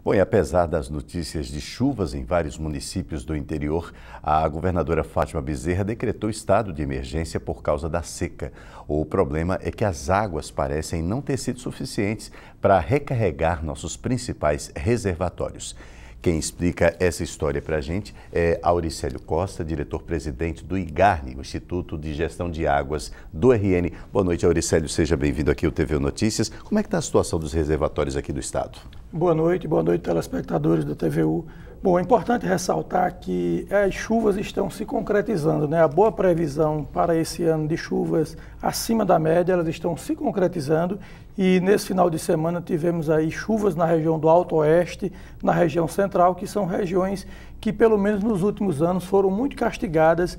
Bom, e apesar das notícias de chuvas em vários municípios do interior, a governadora Fátima Bezerra decretou estado de emergência por causa da seca. O problema é que as águas parecem não ter sido suficientes para recarregar nossos principais reservatórios. Quem explica essa história para a gente é Auricélio Costa, diretor-presidente do IGARNE, o Instituto de Gestão de Águas do RN. Boa noite, Auricélio, seja bem-vindo aqui ao TV Notícias. Como é que está a situação dos reservatórios aqui do estado? Boa noite, telespectadores da TVU. Bom, é importante ressaltar que as chuvas estão se concretizando, né? A boa previsão para esse ano de chuvas acima da média, elas estão se concretizando e nesse final de semana tivemos aí chuvas na região do Alto Oeste, na região central, que são regiões que pelo menos nos últimos anos foram muito castigadas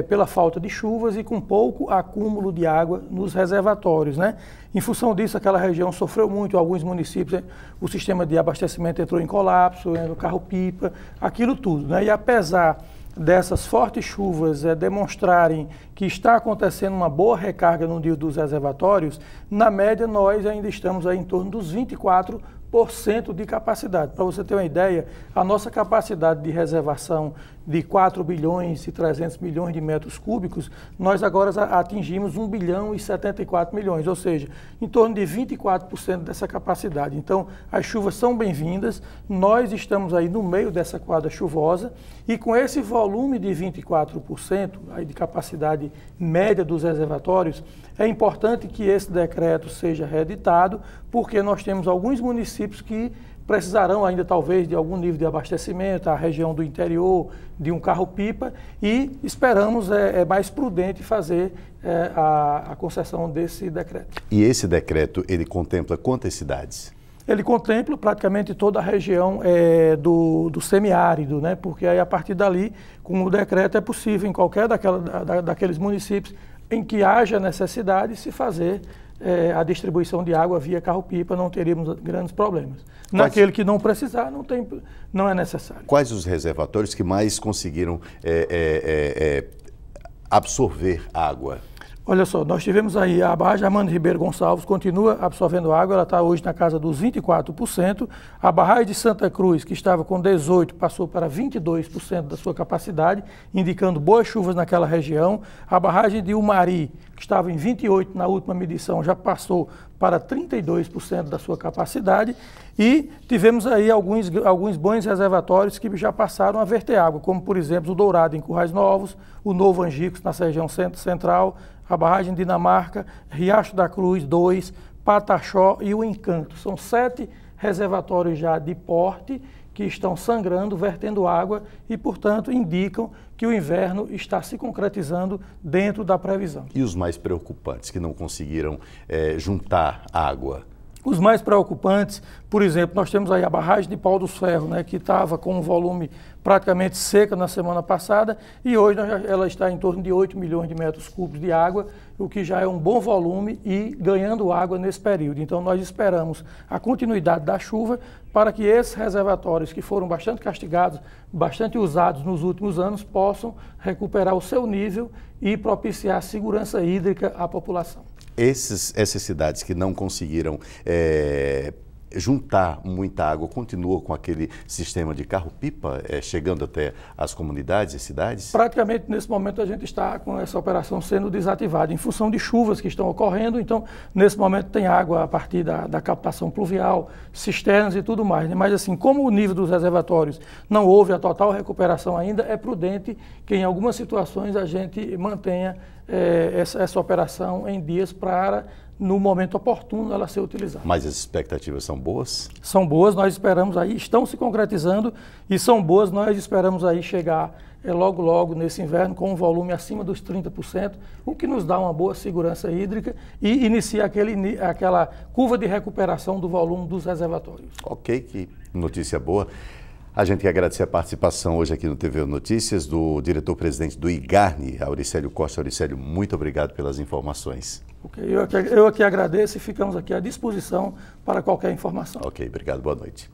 pela falta de chuvas e com pouco acúmulo de água nos reservatórios, né? Em função disso, aquela região sofreu muito, alguns municípios, o sistema de abastecimento entrou em colapso, no carro-pipa, aquilo tudo, né? E apesar dessas fortes chuvas demonstrarem que está acontecendo uma boa recarga no dia dos reservatórios, na média nós ainda estamos aí em torno dos 24% de capacidade. Para você ter uma ideia, a nossa capacidade de reservação de 4 bilhões e 300 milhões de metros cúbicos, nós agora atingimos 1 bilhão e 74 milhões, ou seja, em torno de 24% dessa capacidade. Então, as chuvas são bem-vindas, nós estamos aí no meio dessa quadra chuvosa e com esse volume de 24% aí de capacidade média dos reservatórios, é importante que esse decreto seja reeditado, porque nós temos alguns municípios que precisarão ainda talvez de algum nível de abastecimento, a região do interior, de um carro-pipa, e esperamos mais prudente fazer a concessão desse decreto. E esse decreto, ele contempla quantas cidades? Ele contempla praticamente toda a região do semiárido, né? Porque aí a partir dali, com o decreto, é possível em qualquer daqueles municípios em que haja necessidade se fazer a distribuição de água via carro-pipa, não teríamos grandes problemas. Naquele que não precisar, não é necessário. Quais os reservatórios que mais conseguiram absorver água? Olha só, nós tivemos aí a barragem Armando Ribeiro Gonçalves, continua absorvendo água, ela está hoje na casa dos 24%. A barragem de Santa Cruz, que estava com 18%, passou para 22% da sua capacidade, indicando boas chuvas naquela região. A barragem de Umari, que estava em 28% na última medição, já passou para 32% da sua capacidade. E tivemos aí alguns bons reservatórios que já passaram a verter água, como por exemplo o Dourado em Currais Novos, o Novo Angicos na região central, a barragem Dinamarca, Riacho da Cruz 2, Pataxó e o Encanto. São 7 reservatórios já de porte que estão sangrando, vertendo água e, portanto, indicam que o inverno está se concretizando dentro da previsão. E os mais preocupantes, que não conseguiram juntar água? Os mais preocupantes, por exemplo, nós temos aí a barragem de Pau dos Ferros, né, que estava com um volume praticamente seca na semana passada e hoje ela está em torno de 8 milhões de metros cúbicos de água, o que já é um bom volume e ganhando água nesse período. Então nós esperamos a continuidade da chuva para que esses reservatórios que foram bastante castigados, bastante usados nos últimos anos, possam recuperar o seu nível e propiciar segurança hídrica à população. Essas cidades que não conseguiram juntar muita água, continuam com aquele sistema de carro-pipa chegando até as comunidades e cidades? Praticamente nesse momento a gente está com essa operação sendo desativada em função de chuvas que estão ocorrendo, então nesse momento tem água a partir da captação pluvial, cisternas e tudo mais, né? Mas assim, como o nível dos reservatórios não houve a total recuperação ainda, é prudente que em algumas situações a gente mantenha essa operação em dias para, no momento oportuno, ela ser utilizada. Mas as expectativas são boas? São boas, nós esperamos aí, estão se concretizando e são boas, nós esperamos aí chegar logo nesse inverno com um volume acima dos 30%, o que nos dá uma boa segurança hídrica e inicia aquela curva de recuperação do volume dos reservatórios. Ok, que notícia boa. A gente quer agradecer a participação hoje aqui no TV Notícias do diretor-presidente do IGARNE, Auricélio Costa. Auricélio, muito obrigado pelas informações. Okay, eu aqui agradeço e ficamos aqui à disposição para qualquer informação. Ok, obrigado, boa noite.